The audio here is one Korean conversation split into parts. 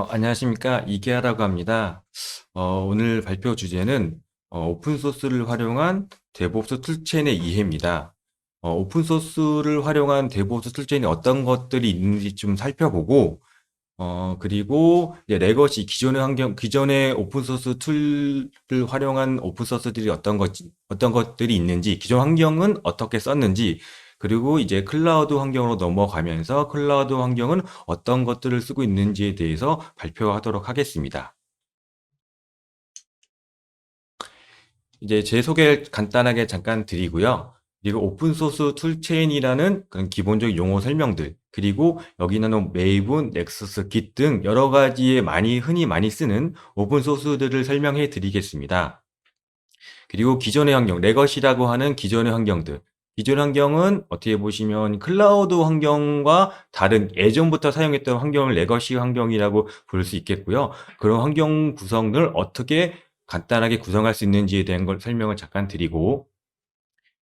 안녕하십니까. 이계하라고 합니다. 오늘 발표 주제는 오픈소스를 활용한 데브옵스 툴체인의 이해입니다. 오픈소스를 활용한 데브옵스 툴체인이 어떤 것들이 있는지 좀 살펴보고, 그리고 이제 레거시, 기존의 오픈소스 툴을 활용한 오픈소스들이 어떤 것들이 있는지, 기존 환경은 어떻게 썼는지, 그리고 이제 클라우드 환경으로 넘어가면서 클라우드 환경은 어떤 것들을 쓰고 있는지에 대해서 발표하도록 하겠습니다. 이제 제 소개를 간단하게 잠깐 드리고요. 그리고 오픈소스 툴체인이라는 그런 기본적인 용어 설명들, 그리고 여기 나온 메이븐, 넥서스, 깃 등 여러 가지의 흔히 많이 쓰는 오픈소스들을 설명해 드리겠습니다. 그리고 기존의 환경, 레거시라고 하는 기존의 환경들. 기존 환경은 어떻게 보시면 클라우드 환경과 다른 예전부터 사용했던 환경을 레거시 환경이라고 볼 수 있겠고요. 그런 환경 구성을 어떻게 간단하게 구성할 수 있는지에 대한 걸 설명을 잠깐 드리고,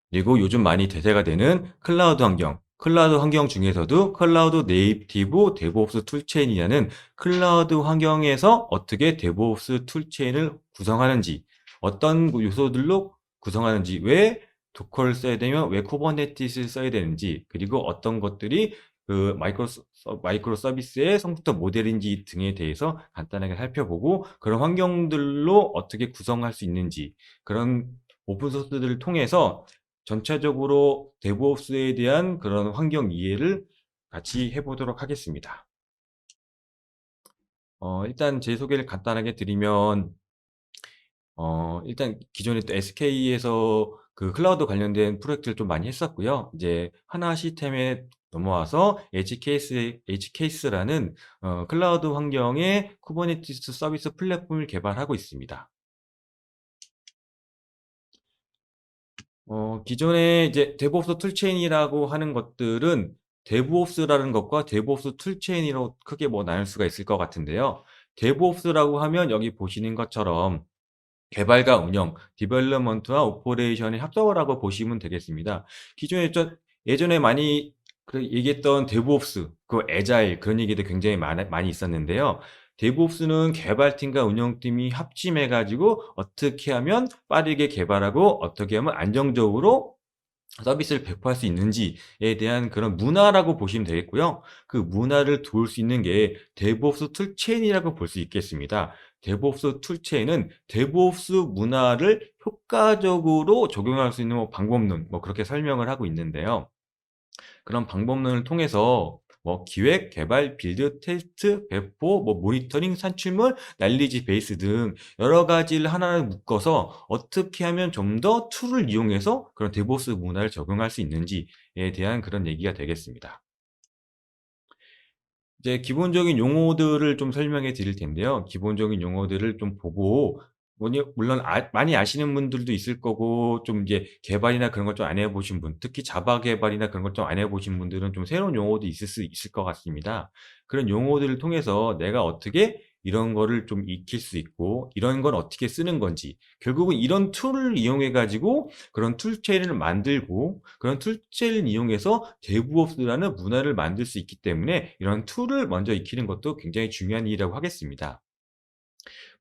그리고 요즘 많이 대세가 되는 클라우드 환경 중에서도 클라우드 네이티브 데브옵스 툴체인이라는 클라우드 환경에서 어떻게 데브옵스 툴체인을 구성하는지, 어떤 요소들로 구성하는지, 왜 도커를 써야 되면 왜 쿠버네티스를 써야 되는지, 그리고 어떤 것들이 그 마이크로 서비스의 성부터 모델인지 등에 대해서 간단하게 살펴보고, 그런 환경들로 어떻게 구성할 수 있는지, 그런 오픈소스들을 통해서 전체적으로 데브옵스에 대한 그런 환경 이해를 같이 해보도록 하겠습니다. 일단 제 소개를 간단하게 드리면, 일단 기존에 또 SK에서 그 클라우드 관련된 프로젝트를 좀 많이 했었고요. 이제 하나 시스템에 넘어와서 H케이스라는 클라우드 환경의 쿠버네티스 서비스 플랫폼을 개발하고 있습니다. 기존에 이제 데브옵스 툴체인이라고 하는 것들은 데브옵스라는 것과 데브옵스 툴체인으로 크게 뭐 나눌 수가 있을 것 같은데요. 데브옵스라고 하면 여기 보시는 것처럼 개발과 운영, 디벨롭먼트와 오퍼레이션의 합성을 하고 보시면 되겠습니다. 기존에 예전에 많이 얘기했던 데브옵스, 그 애자일 그런 얘기도 굉장히 많이 있었는데요. 데브옵스는 개발팀과 운영팀이 합심해가지고 어떻게 하면 빠르게 개발하고 어떻게 하면 안정적으로 서비스를 배포할 수 있는지에 대한 그런 문화라고 보시면 되겠고요. 그 문화를 도울 수 있는 게 데브옵스 툴체인이라고 볼 수 있겠습니다. 데브옵스 툴체인은 데브옵스 문화를 효과적으로 적용할 수 있는 뭐 방법론, 뭐 그렇게 설명을 하고 있는데요. 그런 방법론을 통해서 뭐 기획, 개발, 빌드, 테스트, 배포, 뭐 모니터링, 산출물, 난리지 베이스 등 여러 가지를 하나를 묶어서 어떻게 하면 좀 더 툴을 이용해서 그런 데브옵스 문화를 적용할 수 있는지에 대한 그런 얘기가 되겠습니다. 이제 기본적인 용어들을 좀 설명해 드릴 텐데요. 기본적인 용어들을 좀 보고, 물론 많이 아시는 분들도 있을 거고, 좀 이제 개발이나 그런 걸 좀 안 해보신 분, 특히 자바 개발이나 그런 걸 좀 안 해보신 분들은 좀 새로운 용어도 있을 수 있을 것 같습니다. 그런 용어들을 통해서 내가 어떻게 이런 거를 좀 익힐 수 있고, 이런 건 어떻게 쓰는 건지, 결국은 이런 툴을 이용해 가지고 그런 툴체인을 만들고, 그런 툴체인을 이용해서 데브옵스라는 문화를 만들 수 있기 때문에 이런 툴을 먼저 익히는 것도 굉장히 중요한 일이라고 하겠습니다.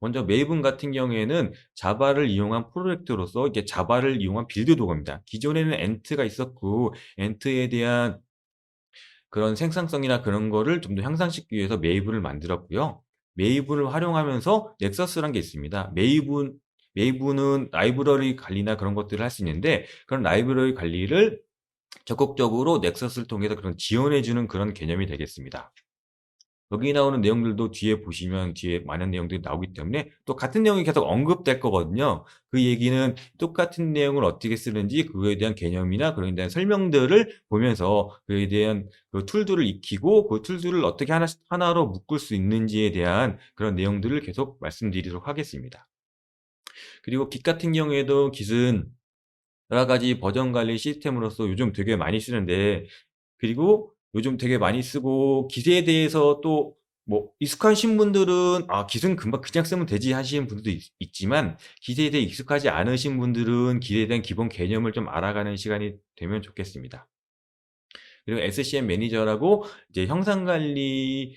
먼저 메이븐 같은 경우에는 자바를 이용한 프로젝트로서 이게 자바를 이용한 빌드 도구입니다. 기존에는 엔트가 있었고 엔트에 대한 그런 생산성이나 그런 거를 좀 더 향상시키기 위해서 메이븐을 만들었고요. 메이븐을 활용하면서 넥서스란 게 있습니다. 메이븐은 라이브러리 관리나 그런 것들을 할 수 있는데, 그런 라이브러리 관리를 적극적으로 넥서스를 통해서 그런 지원해주는 그런 개념이 되겠습니다. 여기 나오는 내용들도 뒤에 보시면 뒤에 많은 내용들이 나오기 때문에 또 같은 내용이 계속 언급될 거거든요. 그 얘기는 똑같은 내용을 어떻게 쓰는지 그거에 대한 개념이나 그런 대한 설명들을 보면서 그에 대한 그 툴들을 익히고 그 툴들을 어떻게 하나로 묶을 수 있는지에 대한 그런 내용들을 계속 말씀드리도록 하겠습니다. 그리고 Git 같은 경우에도 Git은 여러 가지 버전 관리 시스템으로서 요즘 되게 많이 쓰는데, 그리고 요즘 되게 많이 쓰고 Git에 대해서 또 뭐 익숙하신 분들은 Git은 금방 그냥 쓰면 되지 하시는 분들도 있지만, Git에 대해 익숙하지 않으신 분들은 Git에 대한 기본 개념을 좀 알아가는 시간이 되면 좋겠습니다. 그리고 SCM 매니저라고 이제 형상 관리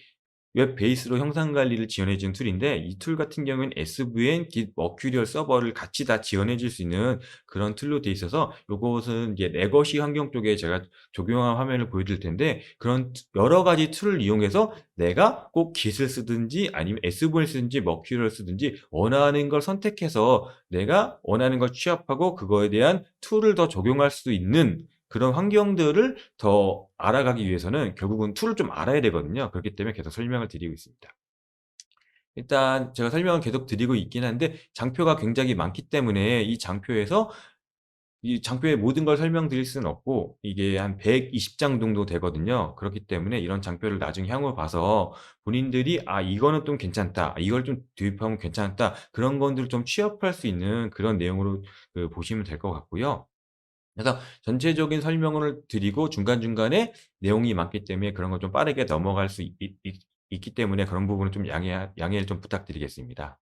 웹 베이스로 형상 관리를 지원해 주는 툴인데, 이 툴 같은 경우에는 SVN, Git, 머큐리얼 서버를 같이 다 지원해 줄 수 있는 그런 툴로 돼 있어서, 요것은 이제 레거시 환경 쪽에 제가 적용한 화면을 보여드릴 텐데, 그런 여러 가지 툴을 이용해서 내가 꼭 Git을 쓰든지 아니면 SVN을 쓰든지 머큐리얼을 쓰든지 원하는 걸 선택해서 내가 원하는 걸 취합하고 그거에 대한 툴을 더 적용할 수 있는 그런 환경들을 더 알아가기 위해서는 결국은 툴을 좀 알아야 되거든요. 그렇기 때문에 계속 설명을 드리고 있습니다. 일단 제가 설명을 계속 드리고 있긴 한데, 장표가 굉장히 많기 때문에 이 장표의 모든 걸 설명드릴 수는 없고, 이게 한 120장 정도 되거든요. 그렇기 때문에 이런 장표를 나중에 향후 봐서 본인들이 이거는 좀 괜찮다, 이걸 좀 도입하면 괜찮다, 그런 것들을 좀 취합할 수 있는 그런 내용으로 보시면 될 것 같고요. 그래서 전체적인 설명을 드리고 중간중간에 내용이 많기 때문에 그런 걸 좀 빠르게 넘어갈 수 있기 때문에 그런 부분은 좀 양해를 좀 부탁드리겠습니다.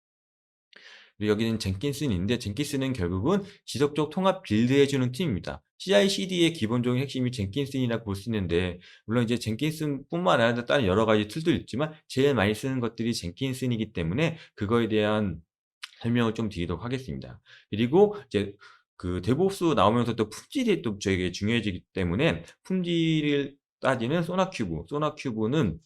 그리고 여기는 젠킨슨인데, 젠킨슨은 결국은 지속적 통합 빌드해주는 팀입니다. CI/CD의 기본적인 핵심이 젠킨슨이라고 볼 수 있는데, 물론 이제 젠킨슨뿐만 아니라 다른 여러 가지 툴도 있지만 제일 많이 쓰는 것들이 젠킨슨이기 때문에 그거에 대한 설명을 좀 드리도록 하겠습니다. 그리고 이제 데브옵스 나오면서 또 품질이 또 되게 중요해지기 때문에, 품질을 따지는 소나큐브. 소나큐브는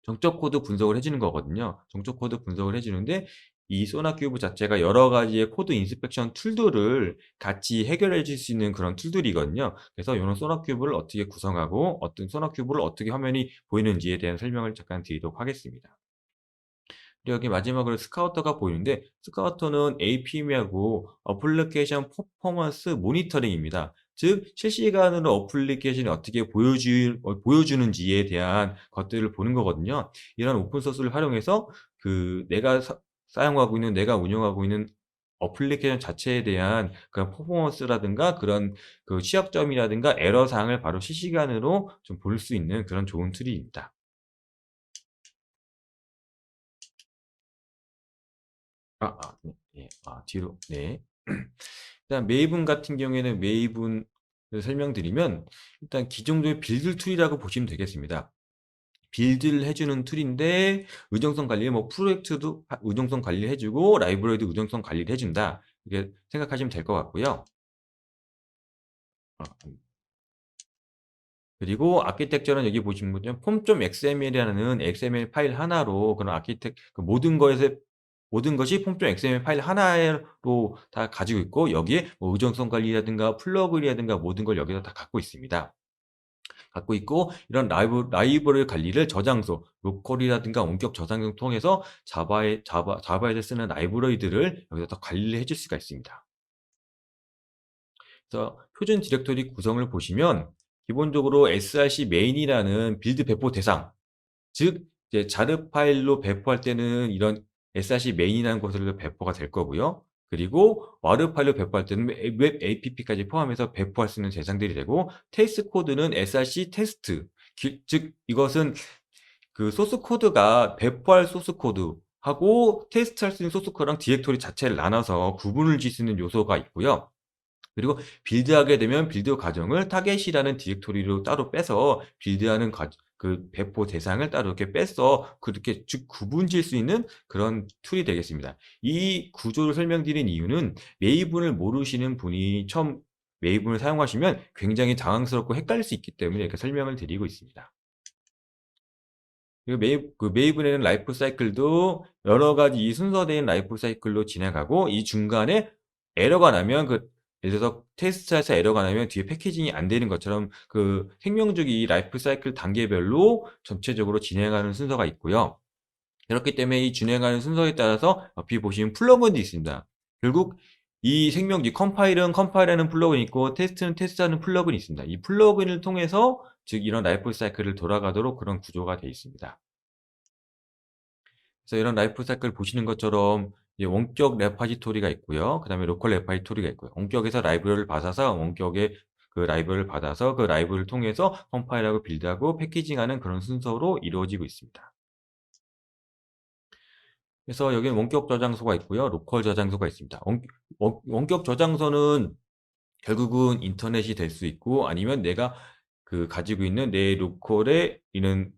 정적 코드 분석을 해주는 거거든요. 정적 코드 분석을 해주는데, 이 소나큐브 자체가 여러 가지의 코드 인스펙션 툴들을 같이 해결해 줄 수 있는 그런 툴들이거든요. 그래서 이런 소나큐브를 어떻게 구성하고 어떤 소나큐브를 어떻게 화면이 보이는지에 대한 설명을 잠깐 드리도록 하겠습니다. 그리고 여기 마지막으로 스카우터가 보이는데, 스카우터는 APM하고 어플리케이션 퍼포먼스 모니터링입니다. 즉 실시간으로 어플리케이션이 어떻게 보여주는지에 대한 것들을 보는 거거든요. 이런 오픈소스를 활용해서 내가 사용하고 있는, 내가 운영하고 있는 어플리케이션 자체에 대한 그런 퍼포먼스라든가 그런 취약점이라든가 에러 사항을 바로 실시간으로 좀 볼 수 있는 그런 좋은 툴입니다. 네. 예. 뒤로. 네. 일단 메이븐 같은 경우에는, 메이븐을 설명드리면, 일단 기존적인 빌드 툴이라고 보시면 되겠습니다. 빌드를 해주는 툴인데, 의존성 관리, 뭐 프로젝트도 의존성 관리를 해주고 라이브러리도 의존성 관리를 해준다, 이렇게 생각하시면 될 것 같고요. 어, 그리고 아키텍처는 여기 보시면 폼.xml이라는 XML 파일 하나로 그런 모든 것이 폼.xml 파일 하나로 다 가지고 있고, 여기에 뭐 의존성 관리라든가 플러그인이라든가 모든 걸 여기서 다 갖고 있습니다. 갖고 있고, 이런 라이브러리 관리를 저장소, 로컬이라든가 원격 저장을 통해서 자바에서 쓰는 라이브러리들을 여기서 다 관리를 해줄 수가 있습니다. 그래서 표준 디렉토리 구성을 보시면, 기본적으로 src 메인이라는 빌드 배포 대상, 즉 이제 자르 파일로 배포할 때는 이런 src 메인이라는 곳으로 배포가 될 거고요. 그리고 와르 파일로 배포할 때는 웹 app까지 포함해서 배포할 수 있는 대상들이 되고, 테스트 코드는 src 테스트, 즉 이것은 소스 코드가 배포할 소스 코드하고 테스트할 수 있는 소스 코드랑 디렉토리 자체를 나눠서 구분을 질 수 있는 요소가 있고요. 그리고 빌드하게 되면 빌드 과정을 타겟이라는 디렉토리로 따로 빼서 빌드하는 배포 대상을 따로 이렇게 빼서 그렇게 즉 구분질 수 있는 그런 툴이 되겠습니다. 이 구조를 설명드린 이유는, 메이븐을 모르시는 분이 처음 메이븐을 사용하시면 굉장히 당황스럽고 헷갈릴 수 있기 때문에 이렇게 설명을 드리고 있습니다. 그리고 메이븐에는 라이프 사이클도 여러 가지 이 순서된 라이프 사이클로 진행하고, 이 중간에 에러가 나면 예를 들어서 테스트에서 에러가 나면 뒤에 패키징이 안 되는 것처럼 생명주기 라이프 사이클 단계별로 전체적으로 진행하는 순서가 있고요. 그렇기 때문에 이 진행하는 순서에 따라서 옆에 보시면 플러그인도 있습니다. 결국 이 생명지 컴파일하는 플러그인이 있고, 테스트는 테스트하는 플러그인이 있습니다. 이 플러그인을 통해서 즉 이런 라이프 사이클을 돌아가도록 그런 구조가 되어 있습니다. 그래서 이런 라이프 사이클 보시는 것처럼 이제 원격 레파지토리가 있고요. 그 다음에 로컬 레파지토리가 있고요. 원격에서 라이브러리를 받아서 원격의 라이브러리를 받아서 그 라이브를 통해서 컴파일하고 빌드하고 패키징하는 그런 순서로 이루어지고 있습니다. 그래서 여기는 원격 저장소가 있고요. 로컬 저장소가 있습니다. 원격 저장소는 결국은 인터넷이 될 수 있고, 아니면 내가 가지고 있는 내 로컬에 있는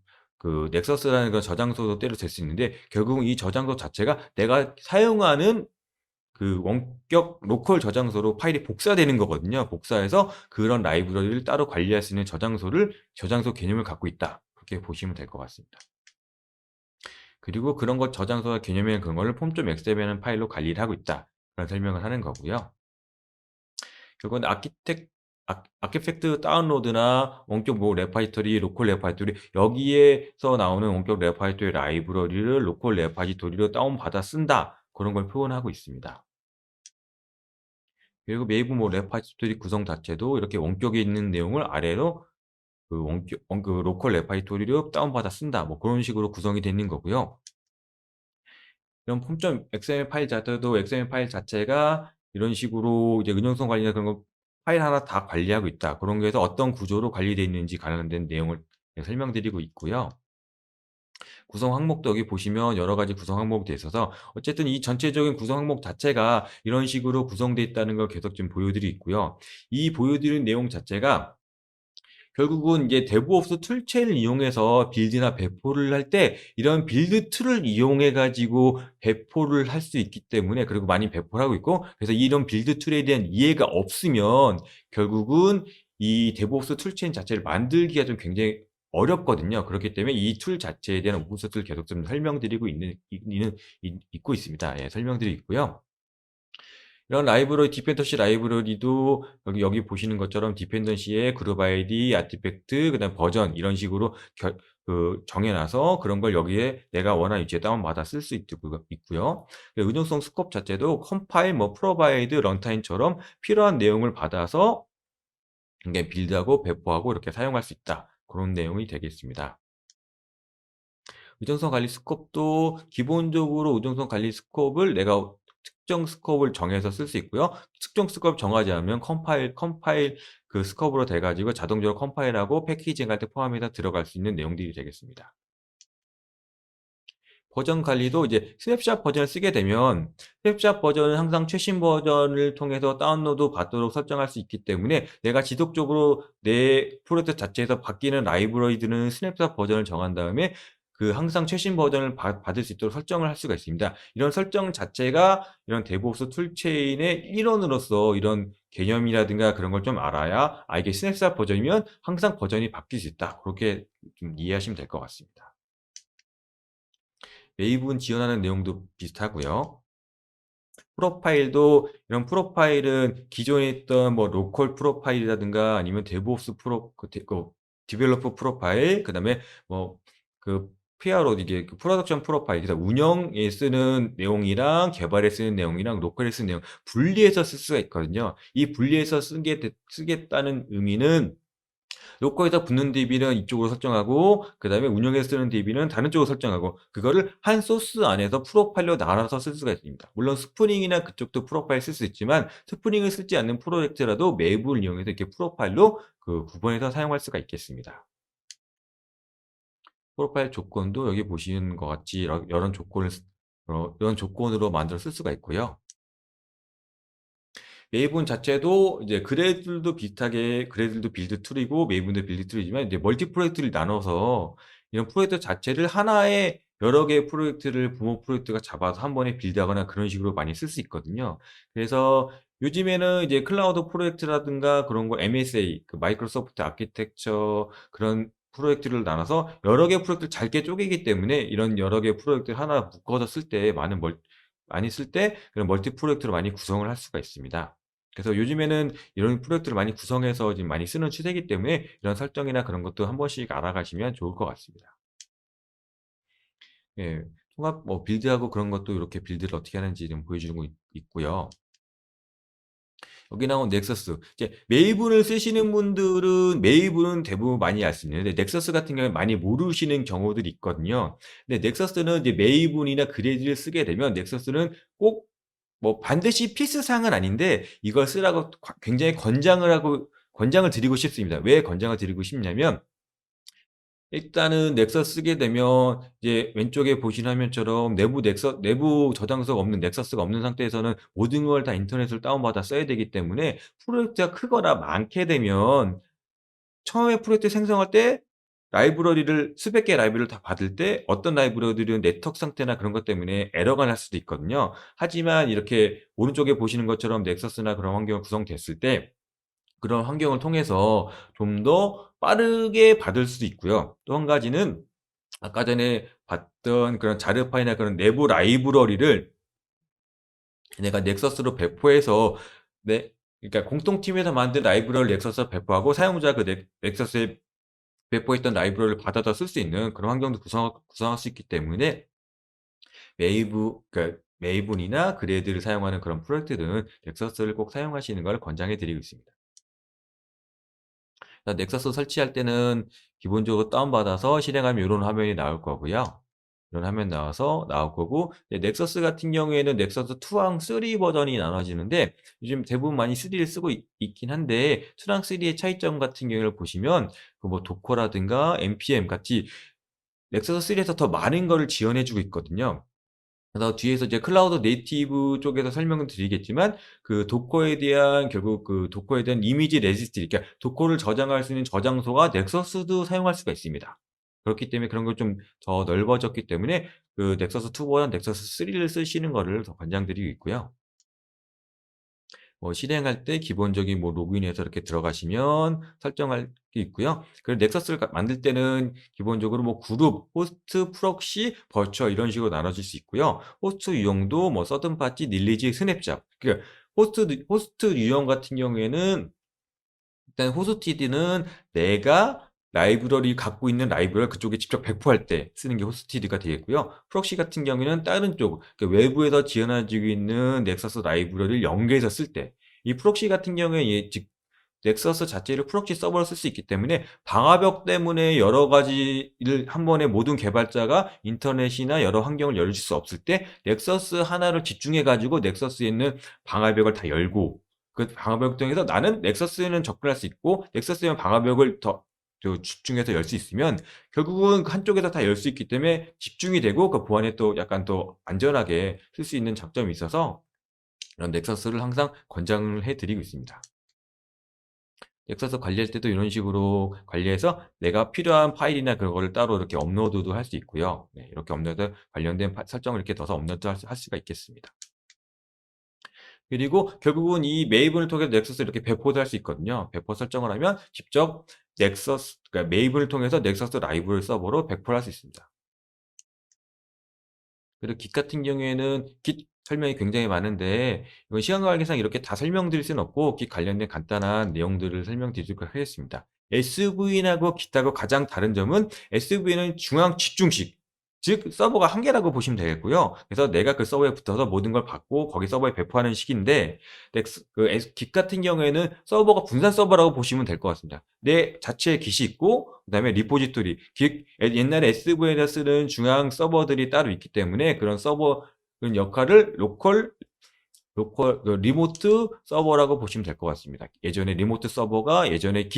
그 넥서스라는 그런 저장소도 때로 될 수 있는데 결국은 이 저장소 자체가 내가 사용하는 그 원격 로컬 저장소로 파일이 복사되는 거거든요. 복사해서 그런 라이브러리를 따로 관리할 수 있는 저장소 개념을 갖고 있다. 그렇게 보시면 될 것 같습니다. 그리고 그런 것 저장소와 개념의 그런 거를 폼.xml이라는 파일로 관리를 하고 있다. 그런 설명을 하는 거고요. 결국은 아키팩트 다운로드나 원격 뭐 레파지토리, 로컬 레파지토리 여기에서 나오는 원격 레파지토리 라이브러리를 로컬 레파지토리로 다운받아 쓴다. 그런 걸 표현하고 있습니다. 그리고 메이브 뭐 레파지토리 구성 자체도 이렇게 원격에 있는 내용을 아래로 그 로컬 레파지토리로 다운받아 쓴다. 뭐 그런 식으로 구성이 되는 거고요. 이런 폼.xml 파일 자체도 XML 파일 자체가 이런 식으로 이제 은용성 관리나 그런 거 파일 하나 다 관리하고 있다. 그런 거에서 어떤 구조로 관리되어 있는지 관련된 내용을 설명드리고 있고요. 구성 항목도 여기 보시면 여러 가지 구성 항목이 되어 있어서 어쨌든 이 전체적인 구성 항목 자체가 이런 식으로 구성되어 있다는 걸 계속 좀 보여드리고 있고요. 이 보여드리는 내용 자체가 결국은 이제 데브옵스 툴체를 이용해서 빌드나 배포를 할 때 이런 빌드 툴을 이용해 가지고 배포를 할 수 있기 때문에 그리고 많이 배포를 하고 있고 그래서 이런 빌드 툴에 대한 이해가 없으면 결국은 이 데브옵스 툴체인 자체를 만들기가 좀 굉장히 어렵거든요. 그렇기 때문에 이 툴 자체에 대한 오픈소스를 계속 좀 설명드리고 있고 있습니다. 예, 설명드리고 있고요. 이런 라이브러리, 디펜던시 라이브러리도 여기 보시는 것처럼 디펜던시의 그룹 아이디, 아티팩트, 그 다음 버전 이런 식으로 정해놔서 그런 걸 여기에 내가 원하는 위치에 다운받아 쓸 수 있고요. 은용성 스코프 자체도 컴파일, 뭐 프로바이드, 런타임처럼 필요한 내용을 받아서 이게 빌드하고 배포하고 이렇게 사용할 수 있다. 그런 내용이 되겠습니다. 의존성 관리 스코프도 기본적으로 의존성 관리 스코프를 내가 특정 스코프를 정해서 쓸 수 있고요. 특정 스코프 정하지 않으면 컴파일 그 스코프로 돼가지고 자동적으로 컴파일하고 패키징할 때 포함해서 들어갈 수 있는 내용들이 되겠습니다. 버전 관리도 이제 스냅샷 버전을 쓰게 되면 스냅샷 버전은 항상 최신 버전을 통해서 다운로드 받도록 설정할 수 있기 때문에 내가 지속적으로 내 프로젝트 자체에서 바뀌는 라이브러리들은 스냅샷 버전을 정한 다음에 그 항상 최신 버전을 받을 수 있도록 설정을 할 수가 있습니다. 이런 설정 자체가 이런 데브옵스 툴체인의 일원으로서 이런 개념이라든가 그런 걸 좀 알아야 이게 스냅샷 버전이면 항상 버전이 바뀔 수 있다. 그렇게 좀 이해하시면 될 것 같습니다. 웨이브는 지원하는 내용도 비슷하고요. 프로파일도 이런 프로파일은 기존에 있던 뭐 로컬 프로파일이라든가 아니면 데브옵스 디벨로퍼 프로파일 그다음에 뭐 그 PRO 이게 그 프로덕션 프로파일 그래서 운영에 쓰는 내용이랑 개발에 쓰는 내용이랑 로컬에 쓰는 내용 분리해서 쓸 수가 있거든요. 이 분리해서 쓰겠다는 의미는 로컬에서 붙는 DB는 이쪽으로 설정하고 그 다음에 운영에서 쓰는 DB는 다른 쪽으로 설정하고 그거를 한 소스 안에서 프로파일로 나눠서 쓸 수가 있습니다. 물론 스프링이나 그쪽도 프로파일 쓸 수 있지만 스프링을 쓰지 않는 프로젝트라도 매입을 이용해서 이렇게 프로파일로 그 구분해서 사용할 수가 있겠습니다. 프로파일 조건도 여기 보시는 것 같이 이런 조건으로 만들어 쓸 수가 있고요. 메이븐 자체도 이제 그래들도 빌드 툴이고 메이븐도 빌드 툴이지만 이제 멀티 프로젝트를 나눠서 이런 프로젝트 자체를 하나의 여러 개의 프로젝트를 부모 프로젝트가 잡아서 한 번에 빌드하거나 그런 식으로 많이 쓸 수 있거든요. 그래서 요즘에는 이제 클라우드 프로젝트라든가 그런 거 MSA, 그 마이크로소프트 아키텍처 그런 프로젝트를 나눠서 여러 개 프로젝트를 잘게 쪼개기 때문에 이런 여러 개 프로젝트를 하나 묶어서 쓸 때 많이 쓸 때 그런 멀티 프로젝트로 많이 구성을 할 수가 있습니다. 그래서 요즘에는 이런 프로젝트를 많이 구성해서 지금 많이 쓰는 추세이기 때문에 이런 설정이나 그런 것도 한 번씩 알아가시면 좋을 것 같습니다. 예, 통합 뭐 빌드하고 그런 것도 이렇게 빌드를 어떻게 하는지 좀 보여주고 있고요. 여기 나온 넥서스. 이제 메이븐을 쓰시는 분들은 메이븐은 대부분 많이 알 수 있는데 넥서스 같은 경우는 많이 모르시는 경우들이 있거든요. 근데 넥서스는 이제 메이븐이나 그레이드를 쓰게 되면 넥서스는 꼭 뭐 반드시 필수사항은 아닌데 이걸 쓰라고 굉장히 권장을 드리고 싶습니다. 왜 권장을 드리고 싶냐면 일단은 넥서스 쓰게 되면 이제 왼쪽에 보시는 화면처럼 내부 저장소가 없는 넥서스가 없는 상태에서는 모든 걸 다 인터넷으로 다운받아 써야 되기 때문에 프로젝트가 크거나 많게 되면 처음에 프로젝트 생성할 때 라이브러리를 수백 개의 라이브러리를 다 받을 때 어떤 라이브러리들은 네트워크 상태나 그런 것 때문에 에러가 날 수도 있거든요. 하지만 이렇게 오른쪽에 보시는 것처럼 넥서스나 그런 환경이 구성됐을 때 그런 환경을 통해서 좀 더 빠르게 받을 수도 있고요. 또 한 가지는 아까 전에 봤던 그런 자료 파일이나 그런 내부 라이브러리를 내가 넥서스로 배포해서 그러니까 공통팀에서 만든 라이브러리를 넥서스에 배포하고 사용자가 그 넥서스에 배포했던 라이브러리를 받아다 쓸 수 있는 그런 환경도 구성할 수 있기 때문에 그러니까 메이븐이나 그레이드를 사용하는 그런 프로젝트들은 넥서스를 꼭 사용하시는 걸 권장해 드리고 있습니다. 넥서스 설치할 때는 기본적으로 다운받아서 실행하면 이런 화면이 나올 거고요. 이런 화면 나올 거고, 넥서스 같은 경우에는 넥서스 2랑 3 버전이 나눠지는데 요즘 대부분 많이 3를 쓰고 있긴 한데 2랑 3의 차이점 같은 경우를 보시면 그 뭐 도커라든가 npm 같이 넥서스 3에서 더 많은 거를 지원해 주고 있거든요. 그래서 뒤에서 이제 클라우드 네이티브 쪽에서 설명을 드리겠지만 그 도커에 대한 결국 그 도커에 대한 이미지 레지스트리, 그러니까 도커를 저장할 수 있는 저장소가 넥서스도 사용할 수가 있습니다. 그렇기 때문에 그런 걸 좀 더 넓어졌기 때문에 그 넥서스 2보다 넥서스 3를 쓰시는 거를 더 권장드리고 있고요. 실행할 때 기본적인 뭐 로그인해서 이렇게 들어가시면 설정할 게 있고요. 그리고 넥서스를 만들 때는 기본적으로 뭐 그룹, 호스트, 프록시, 버추얼 이런 식으로 나눠질 수 있고요. 호스트 유형도 뭐 서든 파티, 릴리지, 스냅잡. 그러니까 호스트 유형 같은 경우에는 일단 호스티드는 내가 라이브러리 갖고 있는 라이브러리를 그쪽에 직접 배포할 때 쓰는 게 호스티드가 되겠고요. 프록시 같은 경우에는 다른 쪽, 그러니까 외부에서 지원해지고 있는 넥서스 라이브러리를 연계해서 쓸 때, 이 프록시 같은 경우에 넥서스 자체를 프록시 서버로 쓸 수 있기 때문에 방화벽 때문에 여러 가지를 한 번에 모든 개발자가 인터넷이나 여러 환경을 열릴 수 없을 때 넥서스 하나를 집중해 가지고 넥서스에 있는 방화벽을 다 열고 그 방화벽 통해서 나는 넥서스에는 접근할 수 있고 넥서스에는 방화벽을 더 집중해서 열 수 있으면 결국은 한쪽에서 다 열 수 있기 때문에 집중이 되고 그 보안에 또 약간 또 안전하게 쓸 수 있는 장점이 있어서 이런 넥서스를 항상 권장을 해 드리고 있습니다. 넥서스 관리할 때도 이런 식으로 관리해서 내가 필요한 파일이나 그런 거를 따로 이렇게 업로드도 할 수 있고요. 네, 이렇게 업로드 관련된 설정을 이렇게 넣어서 업로드 할 수가 있겠습니다. 그리고 결국은 이 메이븐을 통해서 넥서스 이렇게 배포도 할 수 있거든요. 배포 설정을 하면 직접 그러니까 메이븐을 통해서 넥서스 라이브를 서버로 배포를 할 수 있습니다. 그리고 Git 같은 경우에는 Git 설명이 굉장히 많은데 이건 시간 관계상 이렇게 다 설명드릴 수는 없고 Git 관련된 간단한 내용들을 설명드리도록 하겠습니다. SVN하고 Git하고 가장 다른 점은 SVN은 중앙 집중식, 즉 서버가 한 개라고 보시면 되겠고요. 그래서 내가 그 서버에 붙어서 모든 걸 받고 거기 서버에 배포하는 식인데 Git 같은 경우에는 서버가 분산 서버라고 보시면 될 것 같습니다. 내 자체의 Git이 있고 그다음에 리포지토리, 옛날에 SVN에서 쓰는 중앙 서버들이 따로 있기 때문에 그런 서버 역할을 리모트 서버라고 보시면 될 것 같습니다. 예전에 리모트 서버가 예전에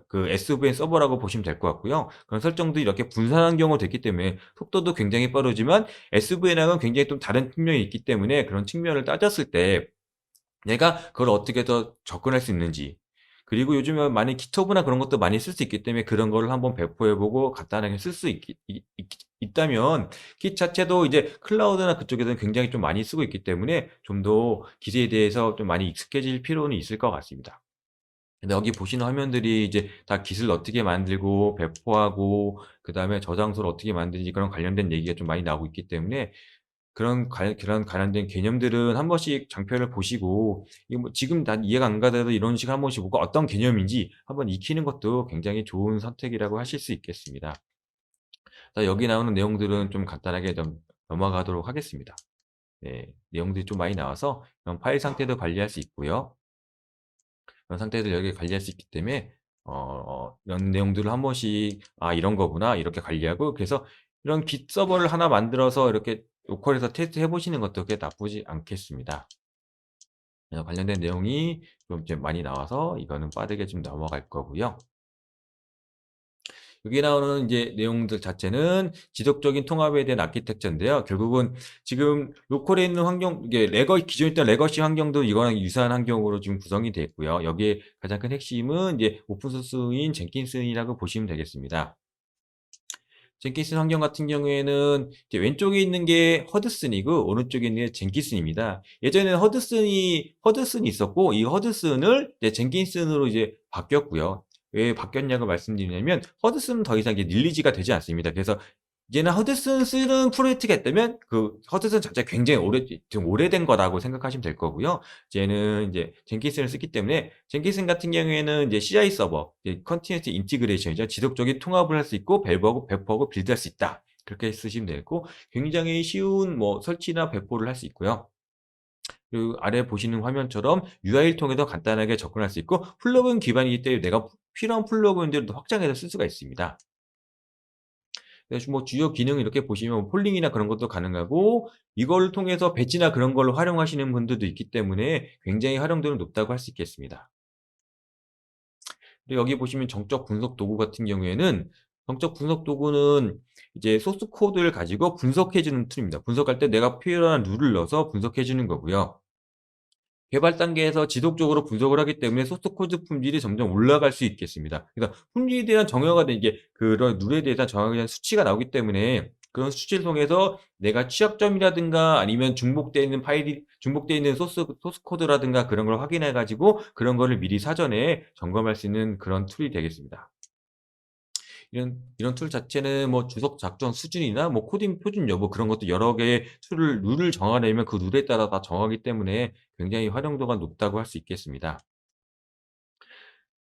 그 SVN 서버라고 보시면 될 것 같고요. 그런 설정도 이렇게 분산한 경우가 됐기 때문에 속도도 굉장히 빠르지만 SVN하고는 굉장히 좀 다른 측면이 있기 때문에 그런 측면을 따졌을 때 내가 그걸 어떻게 더 접근할 수 있는지, 그리고 요즘에 많이 기터브나 그런 것도 많이 쓸 수 있기 때문에 그런 거를 한번 배포해 보고 간단하게 쓸 수 있다면 깃 자체도 이제 클라우드나 그쪽에서는 굉장히 좀 많이 쓰고 있기 때문에 좀 더 기술에 대해서 좀 많이 익숙해질 필요는 있을 것 같습니다. 근데 여기 보시는 화면들이 이제 다 깃을 어떻게 만들고 배포하고 그다음에 저장소를 어떻게 만드는지 그런 관련된 얘기가 좀 많이 나오고 있기 때문에 그런 관련된 개념들은 한 번씩 장표를 보시고 이거 뭐 지금 난 이해가 안 가더라도 이런 식으로 한 번씩 보고 어떤 개념인지 한번 익히는 것도 굉장히 좋은 선택이라고 하실 수 있겠습니다. 자, 여기 나오는 내용들은 좀 간단하게 좀 넘어가도록 하겠습니다. 네, 내용들이 좀 많이 나와서 이런 파일 상태도 관리할 수 있고요. 이런 상태들 여기 관리할 수 있기 때문에 이런 내용들을 한 번씩 이런 거구나 이렇게 관리하고 그래서 이런 깃 서버를 하나 만들어서 이렇게 로컬에서 테스트 해보시는 것도 그렇게 나쁘지 않겠습니다. 관련된 내용이 좀 이제 많이 나와서 이거는 빠르게 좀 넘어갈 거고요. 여기에 나오는 이제 내용들 자체는 지속적인 통합에 대한 아키텍처인데요. 결국은 지금 로컬에 있는 환경, 이게 기존에 있던 레거시 환경도 이거랑 유사한 환경으로 지금 구성이 되어 있고요. 여기에 가장 큰 핵심은 이제 오픈소스인 젠킨슨이라고 보시면 되겠습니다. 젠킨슨 환경 같은 경우에는 이제 왼쪽에 있는 게 허드슨이고 오른쪽에 있는 게 젠킨슨입니다. 예전에는 허드슨이 있었고 이 허드슨을 이제 젠킨슨으로 이제 바뀌었고요. 왜 바뀌었냐고 말씀드리냐면 허드슨은 더 이상 이제 릴리즈가 되지 않습니다. 그래서 이제는 허드슨 쓰는 프로젝트가 있다면 그 허드슨 자체가 굉장히 좀 오래된 거라고 생각하시면 될 거고요. 이제는 이제 젠킨슨을 쓰기 때문에 젠킨슨 같은 경우에는 이제 CI 서버, 이제 컨티뉴어스 인티그레이션이죠. 지속적인 통합을 할 수 있고 밸브하고 배포하고 빌드할 수 있다. 그렇게 쓰시면 되고 굉장히 쉬운 뭐 설치나 배포를 할 수 있고요. 그리고 아래 보시는 화면처럼 UI를 통해서 간단하게 접근할 수 있고 플러그인 기반이기 때문에 내가 필요한 플러그인들을 확장해서 쓸 수가 있습니다. 그래서 뭐 주요 기능 이렇게 보시면 폴링이나 그런 것도 가능하고 이걸 통해서 배지나 그런 걸로 활용하시는 분들도 있기 때문에 굉장히 활용도는 높다고 할 수 있겠습니다. 그리고 여기 보시면 정적 분석 도구 같은 경우에는 정적 분석 도구는 이제 소스 코드를 가지고 분석해 주는 툴입니다. 분석할 때 내가 필요한 룰을 넣어서 분석해 주는 거고요. 개발 단계에서 지속적으로 분석을 하기 때문에 소스 코드 품질이 점점 올라갈 수 있겠습니다. 그러니까 품질에 대한 정형화된 이게 그런 룰에 대한 정형화에 대한 수치가 나오기 때문에 그런 수치를 통해서 내가 취약점이라든가 아니면 중복되어 있는 파일이 중복되어 있는 소스 코드라든가 그런 걸 확인해 가지고 그런 거를 미리 사전에 점검할 수 있는 그런 툴이 되겠습니다. 이런 툴 자체는 뭐 주석 작성 수준이나 뭐 코딩 표준 여부 그런 것도 여러 개의 룰을 정하려면 그 룰에 따라 다 정하기 때문에 굉장히 활용도가 높다고 할 수 있겠습니다.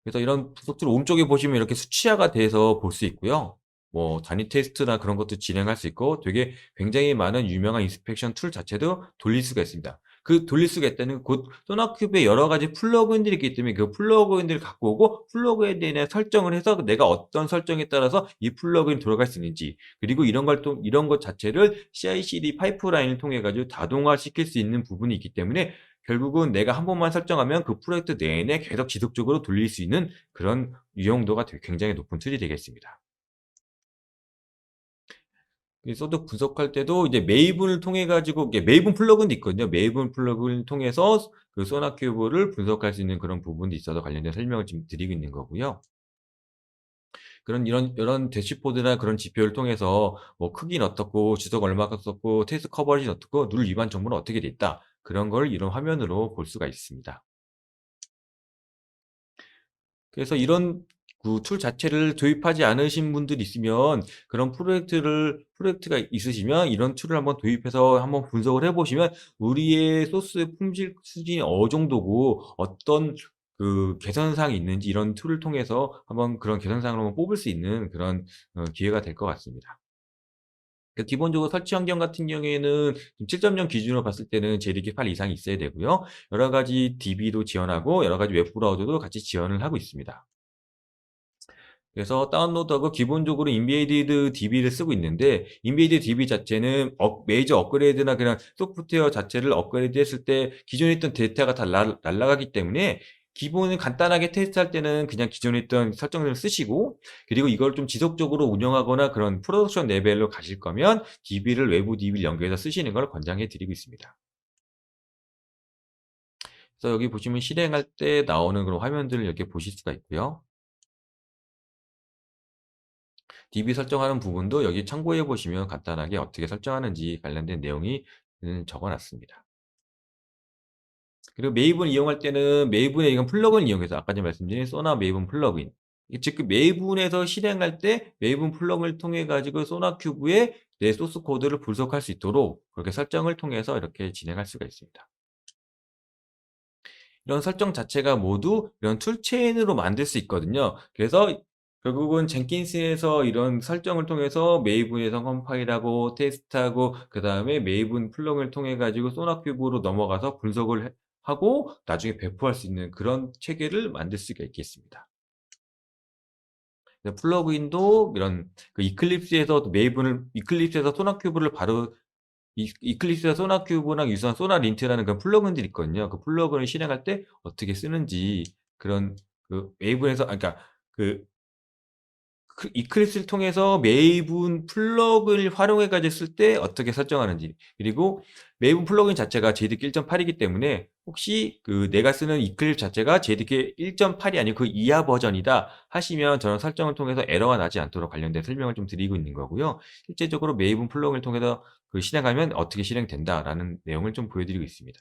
그래서 이런 부속툴 오른쪽에 보시면 이렇게 수치화가 돼서 볼 수 있고요. 뭐 단위 테스트나 그런 것도 진행할 수 있고 되게 굉장히 많은 유명한 인스펙션 툴 자체도 돌릴 수가 있습니다. 그 돌릴 수가 있다는 곧 소나큐브에 여러 가지 플러그인들이 있기 때문에 그 플러그인들을 갖고 오고 플러그인에 대한 설정을 해서 내가 어떤 설정에 따라서 이 플러그인이 돌아갈 수 있는지 그리고 이런 것 자체를 CI/CD 파이프라인을 통해 가지고 자동화시킬 수 있는 부분이 있기 때문에 결국은 내가 한 번만 설정하면 그 프로젝트 내내 계속 지속적으로 돌릴 수 있는 그런 유용도가 굉장히 높은 툴이 되겠습니다. 이 소드 분석할 때도 이제 메이븐을 통해 가지고 이게 메이븐 플러그인도 있거든요. 메이븐 플러그인을 통해서 그 소나큐브를 분석할 수 있는 그런 부분도 있어서 관련된 설명을 지금 드리고 있는 거고요. 이런 대시보드나 그런 지표를 통해서 뭐 크기는 어떻고 주석 얼마가 썼고 테스트 커버리지는 어떻고 룰 위반 정보는 어떻게 돼 있다. 그런 걸 이런 화면으로 볼 수가 있습니다. 그래서 이런 그 툴 자체를 도입하지 않으신 분들이 있으면 그런 프로젝트가 있으시면 이런 툴을 한번 도입해서 한번 분석을 해 보시면 우리의 소스의 품질 수준이 어느 정도고 어떤 그 개선 사항이 있는지 이런 툴을 통해서 한번 그런 개선 사항을 한번 뽑을 수 있는 그런 기회가 될 것 같습니다. 기본적으로 설치 환경 같은 경우에는 7.0 기준으로 봤을 때는 JDK 8 이상이 있어야 되고요. 여러 가지 DB도 지원하고 여러 가지 웹 브라우저도 같이 지원을 하고 있습니다. 그래서 다운로드하고 기본적으로 인베이디드 DB를 쓰고 있는데 인베이디드 DB 자체는 메이저 업그레이드나 그냥 소프트웨어 자체를 업그레이드했을 때 기존에 있던 데이터가 다 날아가기 때문에 기본은 간단하게 테스트할 때는 그냥 기존에 있던 설정들을 쓰시고 그리고 이걸 좀 지속적으로 운영하거나 그런 프로덕션 레벨로 가실 거면 DB를 외부 DB를 연결해서 쓰시는 걸 권장해 드리고 있습니다. 그래서 여기 보시면 실행할 때 나오는 그런 화면들을 이렇게 보실 수가 있고요. DB 설정하는 부분도 여기 참고해 보시면 간단하게 어떻게 설정하는지 관련된 내용이 적어 놨습니다. 그리고 메이븐 이용할 때는 메이븐에 이건 플러그인을 이용해서 아까 전에 말씀드린 소나 메이븐 플러그인 즉 그 메이븐에서 실행할 때 메이븐 플러그인을 통해 가지고 소나 큐브에 내 소스 코드를 분석할 수 있도록 그렇게 설정을 통해서 이렇게 진행할 수가 있습니다. 이런 설정 자체가 모두 이런 툴 체인으로 만들 수 있거든요. 그래서 결국은 젠킨스에서 이런 설정을 통해서 메이븐에서 컴파일하고 테스트하고 그다음에 메이븐 플러그인을 통해 가지고 소나큐브로 넘어가서 분석을 하고 나중에 배포할 수 있는 그런 체계를 만들 수가 있겠습니다. 플러그인도 이런 그 이클립스에서 소나큐브를 바로 이클립스와 소나큐브랑 유사한 소나린트라는 그런 플러그인들이 있거든요. 그 플러그인을 실행할 때 어떻게 쓰는지 그런 그 웨이브에서 그러니까 그 이클립스를 통해서 메이븐 플러그인을 활용해 가지고 쓸 때 어떻게 설정하는지, 그리고 메이븐 플러그인 자체가 JDK 1.8이기 때문에 혹시 내가 쓰는 이클립스 자체가 JDK 1.8이 아니고 그 이하 버전이다 하시면 저런 설정을 통해서 에러가 나지 않도록 관련된 설명을 좀 드리고 있는 거고요. 실제적으로 메이븐 플러그인을 통해서 실행하면 어떻게 실행된다라는 내용을 좀 보여드리고 있습니다.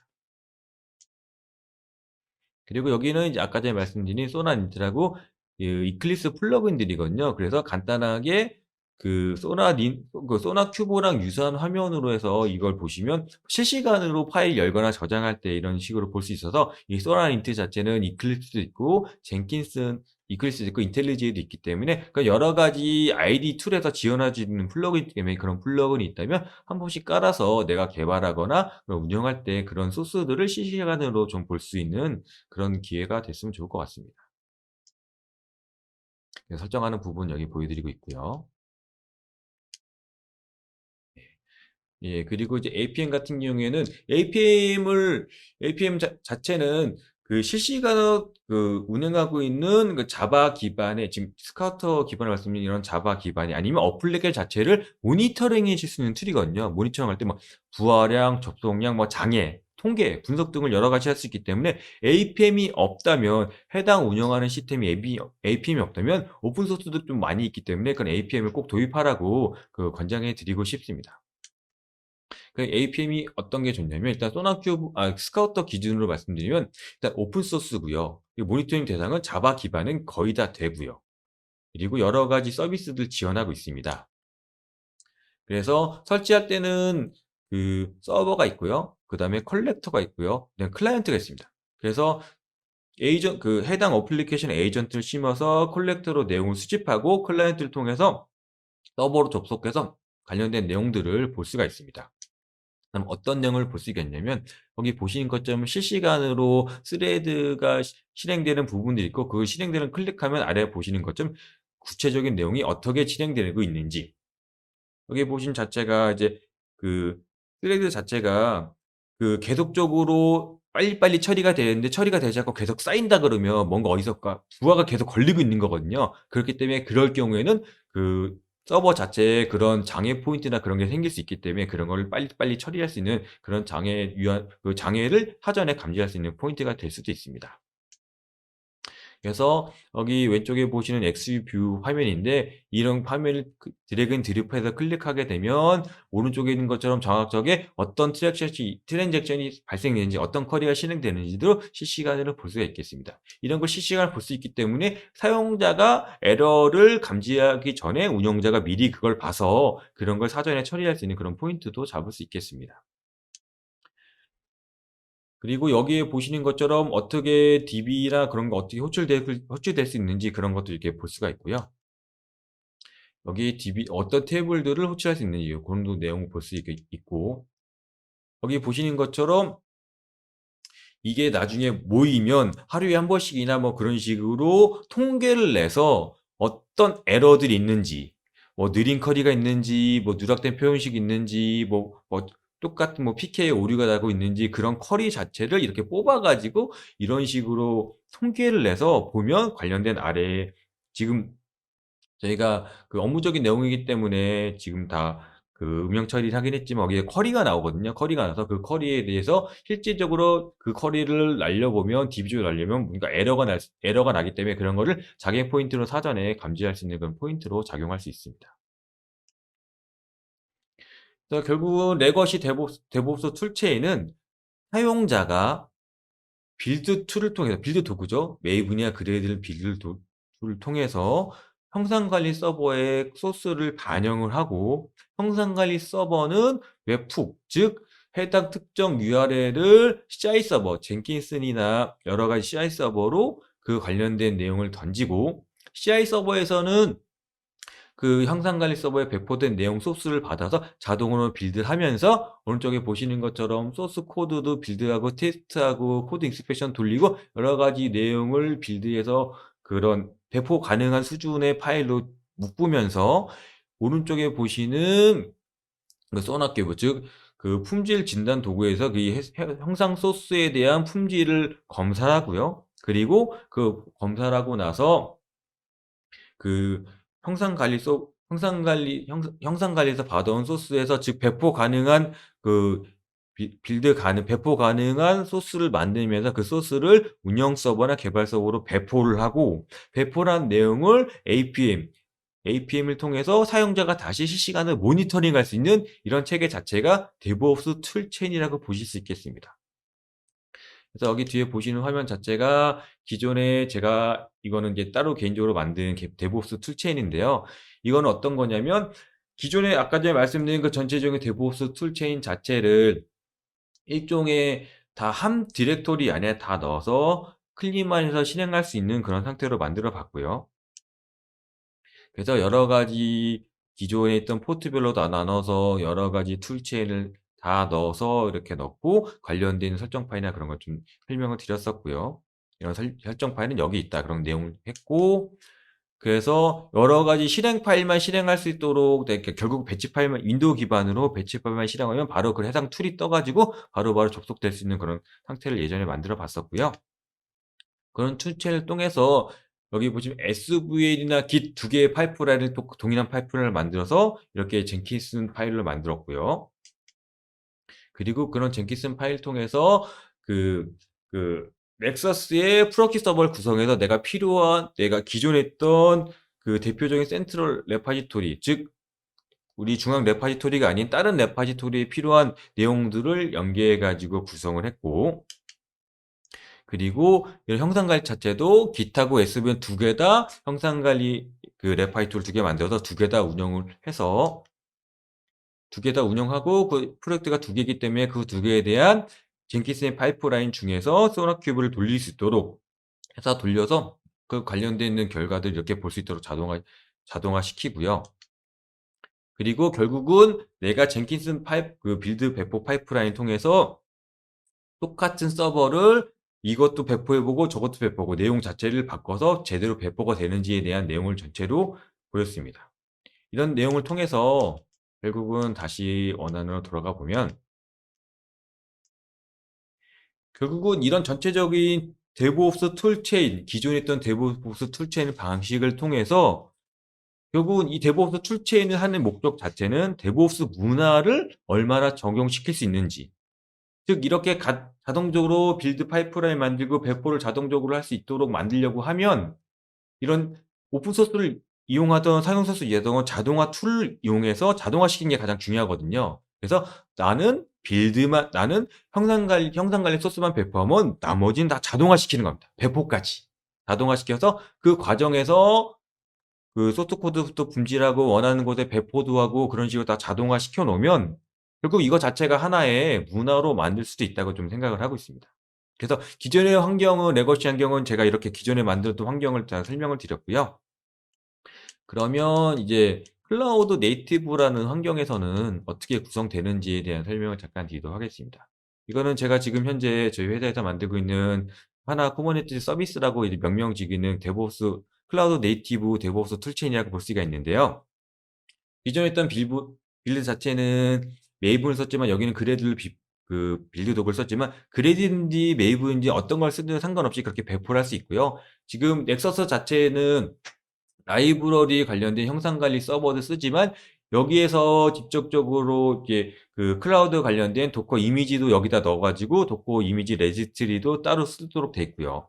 그리고 여기는 이제 아까 전에 말씀드린 소나닌트라고 이클립스 플러그인들이거든요. 그래서 간단하게 소나 큐브랑 유사한 화면으로 해서 이걸 보시면 실시간으로 파일 열거나 저장할 때 이런 식으로 볼 수 있어서, 이 소나닌트 자체는 이클립스도 있고 이클립스도 있고 인텔리지에도 있기 때문에 그 여러 가지 ID 툴에서 지원해지는 플러그인 때문에, 그런 플러그인이 있다면 한 번씩 깔아서 내가 개발하거나 운영할 때 그런 소스들을 실시간으로 좀 볼 수 있는 그런 기회가 됐으면 좋을 것 같습니다. 설정하는 부분 여기 보여드리고 있고요. 예, 그리고 이제 APM 같은 경우에는 APM 자체는 실시간으로 운영하고 있는 자바 기반의, 지금 스카우터 기반을 말씀드린 이런 자바 기반이 아니면 어플리케이션 자체를 모니터링 해줄 수 있는 툴이거든요. 모니터링 할 때 뭐 부하량, 접속량, 뭐 장애, 통계, 분석 등을 여러 가지 할 수 있기 때문에 APM이 없다면, 해당 운영하는 시스템이 APM이 없다면 오픈소스도 좀 많이 있기 때문에 그런 APM을 꼭 도입하라고 권장해 드리고 싶습니다. APM이 어떤 게 좋냐면, 일단 스카우터 기준으로 말씀드리면 일단 오픈 소스고요. 모니터링 대상은 자바 기반은 거의 다 되고요. 그리고 여러 가지 서비스들 지원하고 있습니다. 그래서 설치할 때는 서버가 있고요. 그 다음에 컬렉터가 있고요. 그다음에 클라이언트가 있습니다. 그래서 해당 어플리케이션 에이전트를 심어서 컬렉터로 내용을 수집하고 클라이언트를 통해서 서버로 접속해서 관련된 내용들을 볼 수가 있습니다. 그럼 어떤 내용을 볼 수 있겠냐면, 거기 보시는 것처럼 실시간으로 스레드가 실행되는 부분들이 있고, 그 실행되는 클릭하면 아래 보시는 것처럼 구체적인 내용이 어떻게 진행되고 있는지, 여기 보신 자체가 이제 스레드 자체가 계속적으로 빨리빨리 처리가 되는데 처리가 되지 않고 계속 쌓인다 그러면 뭔가 어디선가 부하가 계속 걸리고 있는 거거든요. 그렇기 때문에 그럴 경우에는 서버 자체에 그런 장애 포인트나 그런 게 생길 수 있기 때문에 그런 거를 빨리빨리 처리할 수 있는 그런 장애를 사전에 감지할 수 있는 포인트가 될 수도 있습니다. 그래서 여기 왼쪽에 보시는 엑스뷰 화면인데, 이런 화면을 드래그 앤 드롭해서 클릭하게 되면 오른쪽에 있는 것처럼 정확하게 어떤 트랜잭션이 발생되는지, 어떤 쿼리가 실행되는지도 실시간으로 볼 수가 있겠습니다. 이런 걸 실시간으로 볼 수 있기 때문에 사용자가 에러를 감지하기 전에 운영자가 미리 그걸 봐서 그런 걸 사전에 처리할 수 있는 그런 포인트도 잡을 수 있겠습니다. 그리고 여기에 보시는 것처럼 어떻게 DB나 그런 거 어떻게 호출될 수 있는지, 그런 것도 이렇게 볼 수가 있고요. 여기 DB 어떤 테이블들을 호출할 수 있는지 그런 내용을 볼 수 있고, 여기 보시는 것처럼 이게 나중에 모이면 하루에 한 번씩이나 뭐 그런 식으로 통계를 내서 어떤 에러들이 있는지, 뭐 느린 커리가 있는지, 뭐 누락된 표현식이 있는지, 똑같은 PK 오류가 나고 있는지, 그런 커리 자체를 이렇게 뽑아가지고 이런 식으로 통계를 내서 보면 관련된 아래에, 지금 저희가 업무적인 내용이기 때문에 지금 다 음영 처리를 하긴 했지만 여기에 쿼리가 나오거든요. 쿼리가 나서 그 쿼리에 대해서 실질적으로 그 쿼리를 날려보면, DB적으로 날려면 뭔가 에러가 나기 때문에 그런 거를 자기 포인트로 사전에 감지할 수 있는 그런 포인트로 작용할 수 있습니다. 그래서 결국은 레거시 데브옵스 툴체인은 사용자가 빌드 툴을 통해서, 빌드 도구죠. 메이븐이나 그레이드 빌드 툴을 통해서 형상관리 서버에 소스를 반영을 하고, 형상관리 서버는 웹훅, 즉 해당 특정 URL을 CI 서버, 젠킨슨이나 여러 가지 CI 서버로 그 관련된 내용을 던지고, CI 서버에서는 형상관리 서버에 배포된 내용 소스를 받아서 자동으로 빌드하면서, 오른쪽에 보시는 것처럼 소스 코드도 빌드하고 테스트하고 코드 익스펙션 돌리고 여러 가지 내용을 빌드해서 그런 배포 가능한 수준의 파일로 묶으면서, 오른쪽에 보시는 소나큐브, 즉 품질 진단 도구에서 형상 소스에 대한 품질을 검사하고요. 그리고 검사를 하고 나서 형상 관리에서 받아온 소스에서 즉 배포 가능한 그 배포 가능한 소스를 만들면서 그 소스를 운영 서버나 개발 서버로 배포를 하고 배포한 내용을 APM을 통해서 사용자가 다시 실시간으로 모니터링할 수 있는 이런 체계 자체가 DevOps 툴체인이라고 보실 수 있겠습니다. 그래서 여기 뒤에 보시는 화면 자체가 기존에 제가 이거는 이제 따로 개인적으로 만든 DevOps 툴체인인데요. 이거는 어떤 거냐면 기존에 아까 전에 말씀드린 그 전체적인 DevOps 툴체인 자체를 일종의 다 한 디렉토리 안에 다 넣어서 클릭만 해서 실행할 수 있는 그런 상태로 만들어 봤고요. 그래서 여러 가지 기존에 있던 포트별로 다 나눠서 여러 가지 툴체인을 다 넣어서 이렇게 넣고 관련된 설정 파일이나 그런 걸 좀 설명을 드렸었고요. 이런 설정 파일은 여기 있다. 그런 내용을 했고, 그래서 여러 가지 실행 파일만 실행할 수 있도록 결국 배치 파일만 윈도우 기반으로 배치 파일만 실행하면 바로 그 해당 툴이 떠가지고 바로바로 접속될 수 있는 그런 상태를 예전에 만들어 봤었고요. 그런 툴체인을 통해서 여기 보시면 SVL이나 Git 두 개의 파이프라인을 또 동일한 파이프라인을 만들어서 이렇게 젠킨스 파일을 만들었고요. 그리고 그런 젠킨스 파일 통해서 그, 그, 넥서스의 프로키 서버를 구성해서 내가 기존에 했던 그 대표적인 센트럴 레파지토리, 즉, 우리 중앙 레파지토리가 아닌 다른 레파지토리에 필요한 내용들을 연계해가지고 구성을 했고, 그리고 이런 형상관리 자체도 Git하고 SVN 두 개 다 형상관리 그 레파이토를 두 개 만들어서 두 개 다 운영을 해서 두 개 다 운영하고 그 프로젝트가 두 개이기 때문에 그 두 개에 대한 젠킨스의 파이프라인 중에서 소나큐브를 돌릴 수 있도록 해서 돌려서 그 관련되어 있는 결과들 이렇게 볼 수 있도록 자동화 시키고요. 그리고 결국은 내가 젠킨스 그 빌드 배포 파이프라인 통해서 똑같은 서버를 이것도 배포해보고 저것도 배포하고 내용 자체를 바꿔서 제대로 배포가 되는지에 대한 내용을 전체로 보였습니다. 이런 내용을 통해서 결국은 다시 원안으로 돌아가 보면 결국은 이런 전체적인 데브옵스 툴체인, 기존에 있던 데브옵스 툴체인 방식을 통해서 결국은 이 데브옵스 툴체인을 하는 목적 자체는 데브옵스 문화를 얼마나 적용시킬 수 있는지, 즉 이렇게 자동적으로 빌드 파이프라인 만들고 배포를 자동적으로 할 수 있도록 만들려고 하면 이런 오픈소스를 이용하던 사용소스 이용하던 자동화 툴을 이용해서 자동화시키는 게 가장 중요하거든요. 그래서 나는 형상관리 소스만 배포하면 나머지는 다 자동화시키는 겁니다. 배포까지. 자동화시켜서 그 과정에서 그 소스 코드부터 분실하고 원하는 곳에 배포도 하고 그런 식으로 다 자동화 시켜 놓으면 결국 이거 자체가 하나의 문화로 만들 수도 있다고 좀 생각을 하고 있습니다. 그래서 기존의 환경은 레거시 환경은 제가 이렇게 기존에 만들었던 환경을 다 설명을 드렸고요. 그러면 이제 클라우드 네이티브라는 환경에서는 어떻게 구성되는지에 대한 설명을 잠깐 드리도록 하겠습니다. 이거는 제가 지금 현재 저희 회사에서 만들고 있는 하나 쿠버네티스 서비스라고 이제 명명 지기는 클라우드 네이티브 데브옵스 툴체인이라고 볼 수가 있는데요. 기존에 있던 빌드 자체는 메이븐을 썼지만 여기는 빌드 도구를 썼지만 그레드인지 메이븐인지 어떤 걸 쓰든 상관없이 그렇게 배포를 할 수 있고요. 지금 넥서스 자체는 라이브러리 관련된 형상관리 서버를 쓰지만 여기에서 직접적으로 이제 그 클라우드 관련된 도커 이미지도 여기다 넣어가지고 도커 이미지 레지스트리도 따로 쓰도록 돼 있고요.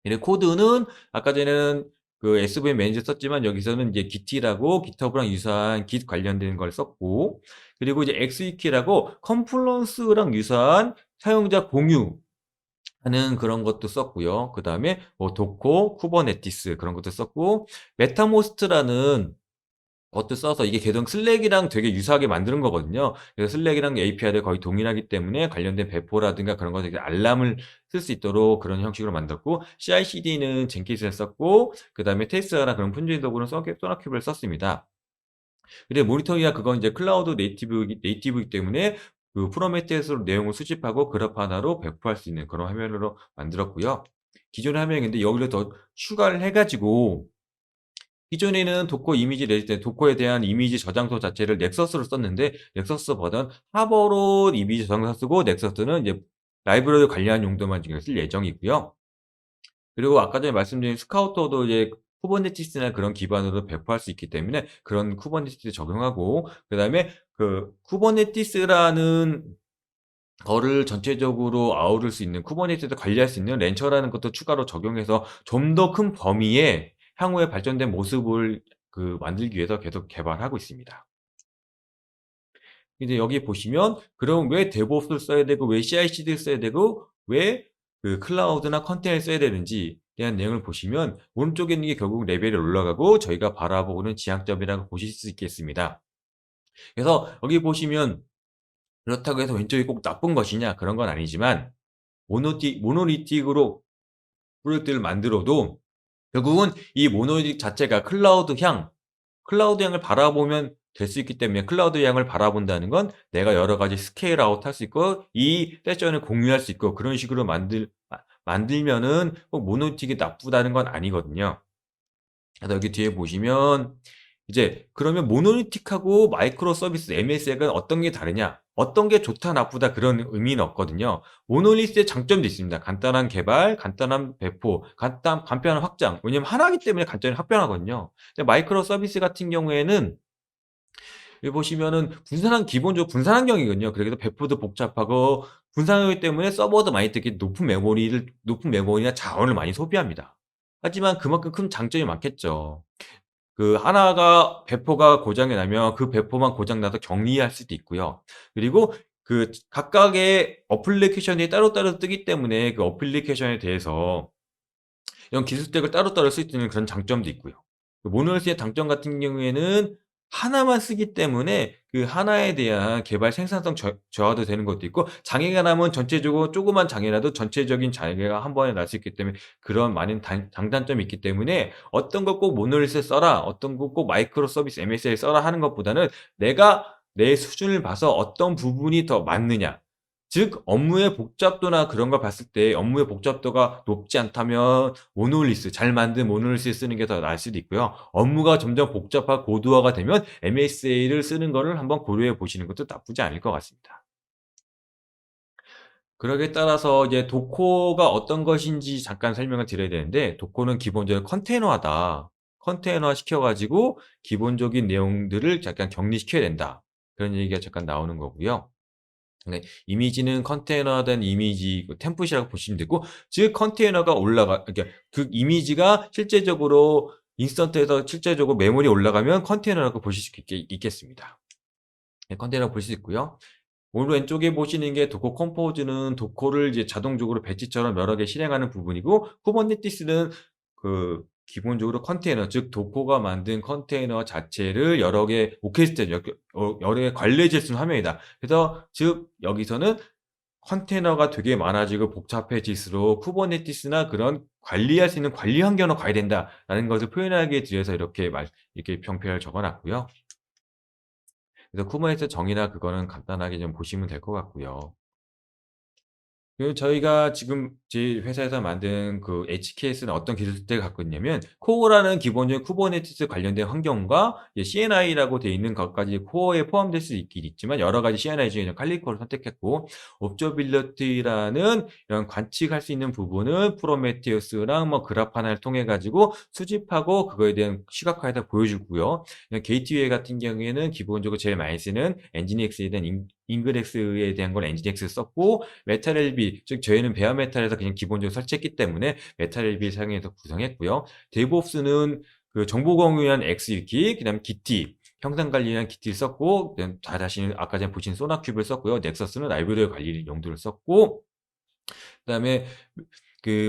얘네 코드는 아까 전에는 그 SVN 매니저 썼지만 여기서는 이제 Git이라고 GitHub랑 유사한 Git 관련된 걸 썼고 그리고 이제 XEK라고 컴플런스랑 유사한 사용자 공유 하는 그런 것도 썼고요. 그 다음에 뭐 도커, 쿠버네티스 그런 것도 썼고 메타모스트라는 것도 써서 이게 계정 슬랙이랑 되게 유사하게 만드는 거거든요. 그래서 슬랙이랑 API를 거의 동일하기 때문에 관련된 배포라든가 그런 것들 알람을 쓸 수 있도록 그런 형식으로 만들었고 CI/CD는 젠킨스를 썼고 그 다음에 테스트나 그런 품질 도구는 소나큐브를 썼습니다. 근데 모니터링이나 그건 이제 클라우드 네이티브이기 때문에 그 프로메테우스로 내용을 수집하고 그래프 하나로 배포할 수 있는 그런 화면으로 만들었고요. 기존의 화면인데 여기를 더 추가를 해가지고 기존에는 도커 이미지 레지스트, 도커에 대한 이미지 저장소 자체를 넥서스로 썼는데 넥서스 버전 하버로 이미지 저장소 쓰고 넥서스는 이제 라이브러리 관리하는 용도만 지금 쓸 예정이고요. 그리고 아까 전에 말씀드린 스카우터도 이제 쿠버네티스나 그런 기반으로 배포할 수 있기 때문에 그런 쿠버네티스 적용하고, 그다음에 그 쿠버네티스라는 거를 전체적으로 아우를 수 있는, 쿠버네티스를 관리할 수 있는 렌처라는 것도 추가로 적용해서 좀 더 큰 범위의 향후에 발전된 모습을 만들기 위해서 계속 개발하고 있습니다. 이제 여기 보시면 그럼 왜 데브옵스를 써야 되고 왜 CI/CD를 써야 되고 왜 클라우드나 컨테이너를 써야 되는지 대한 내용을 보시면 오른쪽에 있는 게 결국 레벨이 올라가고 저희가 바라보는 지향점이라고 보실 수 있겠습니다. 그래서 여기 보시면 그렇다고 해서 왼쪽이 꼭 나쁜 것이냐 그런 건 아니지만, 모노리틱으로 프로젝트를 만들어도 결국은 이 모노리틱 자체가 클라우드 향을 바라보면 될 수 있기 때문에, 클라우드 향을 바라본다는 건 내가 여러 가지 스케일 아웃 할 수 있고 이 세션을 공유할 수 있고 그런 식으로 만들면은 꼭 모노리틱이 나쁘다는 건 아니거든요. 그래서 여기 뒤에 보시면 이제 그러면 모노리틱하고 마이크로 서비스 MSX은 어떤 게 다르냐? 어떤 게 좋다 나쁘다 그런 의미는 없거든요. 모노리스의 장점도 있습니다. 간단한 개발, 간단한 배포, 간편한 확장. 왜냐면 하나이기 때문에 간단히 확변하거든요. 근데 마이크로 서비스 같은 경우에는 여기 보시면은 기본적으로 분산 환경이거든요. 그래서 배포도 복잡하고 분산하기 때문에 서버도 많이 뜨기 높은 메모리나 자원을 많이 소비합니다. 하지만 그만큼 큰 장점이 많겠죠. 하나가 배포가 고장이 나면 그 배포만 고장 나서 격리할 수도 있고요. 그리고 각각의 어플리케이션이 따로따로 뜨기 때문에 그 어플리케이션에 대해서 이런 기술 스택을 따로따로 쓸 수 있는 그런 장점도 있고요. 모노리스의 장점 같은 경우에는 하나만 쓰기 때문에 그 하나에 대한 개발 생산성 저하도 되는 것도 있고, 장애가 나면 전체적으로 조그만 장애라도 전체적인 장애가 한 번에 날 수 있기 때문에 그런 많은 장단점이 있기 때문에 어떤 거 꼭 모노리스 써라, 어떤 거 꼭 마이크로 서비스 MSA 써라 하는 것보다는 내가 내 수준을 봐서 어떤 부분이 더 맞느냐, 즉 업무의 복잡도나 그런 걸 봤을 때 업무의 복잡도가 높지 않다면 잘 만든 모노리스 쓰는 게 더 나을 수도 있고요. 업무가 점점 복잡하고 고도화가 되면 MSA를 쓰는 거를 한번 고려해 보시는 것도 나쁘지 않을 것 같습니다. 그러기에 따라서 이제 도커가 어떤 것인지 잠깐 설명을 드려야 되는데, 도커는 기본적으로 컨테이너화다. 컨테이너화 시켜 가지고 기본적인 내용들을 잠깐 격리시켜야 된다. 그런 얘기가 잠깐 나오는 거고요. 네, 이미지는 컨테이너화된 이미지 템플릿이라고 보시면 되고, 즉 컨테이너가 그러니까 그 이미지가 실제적으로 인스턴트에서 실제적으로 메모리에 올라가면 컨테이너라고 보실 수 있겠습니다. 네, 컨테이너라고 볼 수 있고요. 오른쪽에 보시는 게 도커 컴포즈는 도커를 이제 자동적으로 배치처럼 여러 개 실행하는 부분이고, 쿠버네티스는 기본적으로 컨테이너, 즉 도커가 만든 컨테이너 자체를 여러 개 여러 개 관리해질 수 있는 화면이다. 그래서 즉 여기서는 컨테이너가 되게 많아지고 복잡해질수록 쿠버네티스나 그런 관리할 수 있는 관리 환경으로 가야 된다라는 것을 표현하기 위해서 이렇게 병폐를 적어 놨고요. 그래서 쿠버네티스 정의나 그거는 간단하게 좀 보시면 될 것 같고요. 저희가 지금 제 회사에서 만든 HKS는 어떤 기술 스택을 갖고 있냐면, 코어라는 기본적인 쿠버네티스 관련된 환경과 CNI라고 되어 있는 것까지 코어에 포함될 수 있긴 있지만, 여러 가지 CNI 중에 칼리코를 선택했고, 옵저빌리티라는 이런 관측할 수 있는 부분은 프로메테우스랑 그래파나를 통해 가지고 수집하고 그거에 대한 시각화해서 보여주고요. 게이트웨이 같은 경우에는 기본적으로 제일 많이 쓰는 엔진엑스에 대한 잉그렉스에 대한 걸 엔진엑스 썼고, 메탈LB, 즉 저희는 베어메탈에서 그냥 기본적으로 설치했기 때문에 메탈LB 사용해서 구성했고요. 데브옵스는 정보 공유한 XU키, 그다음 Git, 형상 관리한 Git를 썼고, 자신이 아까 전에 보신 소나큐브를 썼고요. 넥서스는 라이브러리 관리 용도를 썼고, 그다음에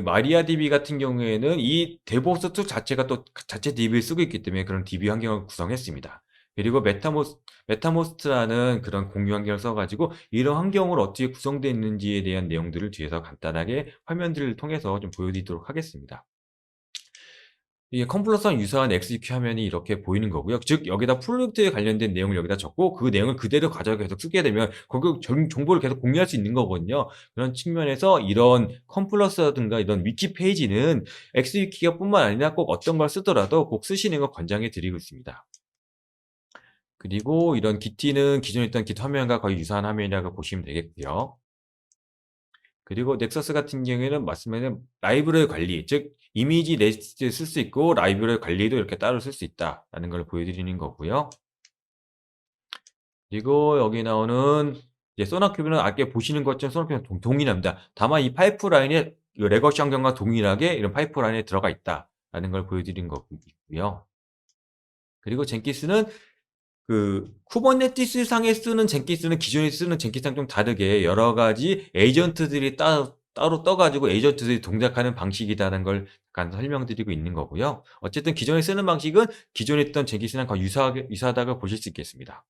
마리아DB 같은 경우에는 이 데브옵스 툴 자체가 또 자체 DB를 쓰고 있기 때문에 그런 DB 환경을 구성했습니다. 그리고 메타모스트라는 그런 공유 환경을 써가지고 이런 환경을 어떻게 구성되어 있는지에 대한 내용들을 뒤에서 간단하게 화면들을 통해서 좀 보여드리도록 하겠습니다. 이게 컴플러스랑 유사한 XEQ 화면이 이렇게 보이는 거고요. 즉 여기다 프로젝트에 관련된 내용을 여기다 적고 그 내용을 그대로 가져가 계속 쓰게 되면 거기 정보를 계속 공유할 수 있는 거거든요. 그런 측면에서 이런 컴플러스라든가 이런 위키 페이지는 XEQ가 뿐만 아니라 꼭 어떤 걸 쓰더라도 꼭 쓰시는 거 권장해 드리고 있습니다. 그리고 이런 Git는 기존에 있던 Git 화면과 거의 유사한 화면이라고 보시면 되겠고요. 그리고 넥서스 같은 경우에는 말씀하신 라이브러리 관리, 즉 이미지 네스트 쓸 수 있고 라이브러리 관리도 이렇게 따로 쓸 수 있다라는 걸 보여드리는 거고요. 그리고 여기 나오는 이제 소나큐브는 아까 보시는 것처럼 소나큐브는 동일합니다. 다만 이 파이프라인에 이 레거시 환경과 동일하게 이런 파이프라인에 들어가 있다라는 걸 보여드린 거고요. 그리고 젠키스는 그 쿠버네티스 상에 쓰는 젠키스는 기존에 쓰는 젠키스랑 좀 다르게 여러 가지 에이전트들이 따로 떠가지고 에이전트들이 동작하는 방식이라는 걸 잠깐 설명드리고 있는 거고요. 어쨌든 기존에 쓰는 방식은 기존에 있던 젠키스랑 거의 유사하다고 보실 수 있겠습니다.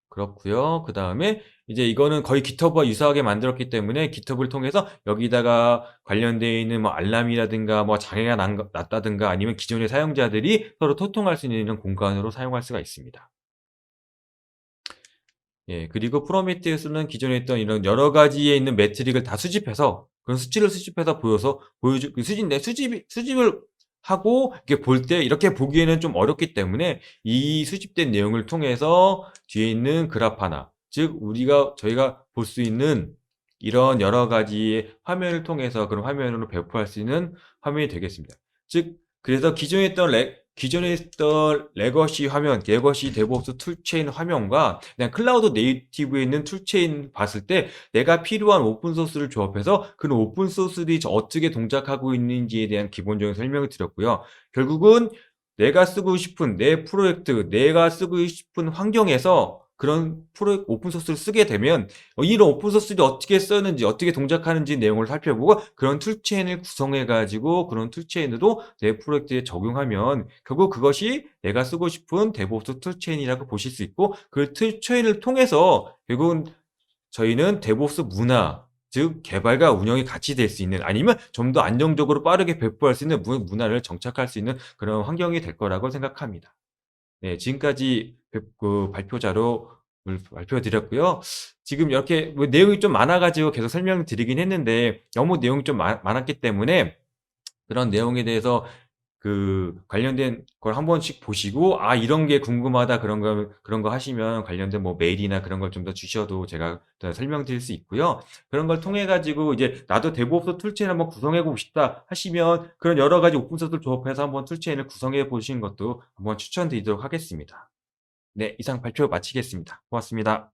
그렇고요. 그다음에 이제 이거는 거의 GitHub와 유사하게 만들었기 때문에 GitHub을 통해서 여기다가 관련되어 있는 뭐 알람이라든가 뭐 장애가 났다든가 아니면 기존의 사용자들이 서로 소통할 수 있는 공간으로 사용할 수가 있습니다. 예, 그리고 프로메테우스는 기존에 있던 이런 여러 가지에 있는 매트릭을 다 수집해서 그런 수치를 수집해서 그 수집을 하고 이렇게 볼 때 이렇게 보기에는 좀 어렵기 때문에 이 수집된 내용을 통해서 뒤에 있는 그래파나 즉 저희가 볼 수 있는 이런 여러 가지의 화면을 통해서 그런 화면으로 배포할 수 있는 화면이 되겠습니다. 즉 그래서 기존에 있던 레거시 화면, 레거시 데브옵스 툴체인 화면과 그냥 클라우드 네이티브에 있는 툴체인 봤을 때 내가 필요한 오픈소스를 조합해서 그런 오픈소스들이 어떻게 동작하고 있는지에 대한 기본적인 설명을 드렸고요. 결국은 내가 쓰고 싶은 내 프로젝트, 내가 쓰고 싶은 환경에서 그런 오픈소스를 쓰게 되면 이런 오픈소스들이 어떻게 쓰는지, 어떻게 동작하는지 내용을 살펴보고 그런 툴체인을 구성해가지고 그런 툴체인으로 내 프로젝트에 적용하면 결국 그것이 내가 쓰고 싶은 데브옵스 툴체인이라고 보실 수 있고 그 툴체인을 통해서 결국은 저희는 데브옵스 문화, 즉 개발과 운영이 같이 될 수 있는 아니면 좀 더 안정적으로 빠르게 배포할 수 있는 문화를 정착할 수 있는 그런 환경이 될 거라고 생각합니다. 네, 지금까지 발표 자료를 발표드렸고요. 지금 이렇게 뭐 내용이 좀 많아가지고 계속 설명드리긴 했는데 너무 내용이 좀 많았기 때문에 그런 내용에 대해서 그 관련된 걸 한 번씩 보시고 아 이런 게 궁금하다 그런 거 하시면 관련된 뭐 메일이나 그런 걸 좀 더 주셔도 제가 더 설명드릴 수 있고요. 그런 걸 통해 가지고 이제 나도 데브옵스 툴체인 한번 구성해 보고 싶다 하시면 그런 여러 가지 오픈소스를 조합해서 한번 툴체인을 구성해 보시는 것도 한번 추천드리도록 하겠습니다. 네, 이상 발표 마치겠습니다. 고맙습니다.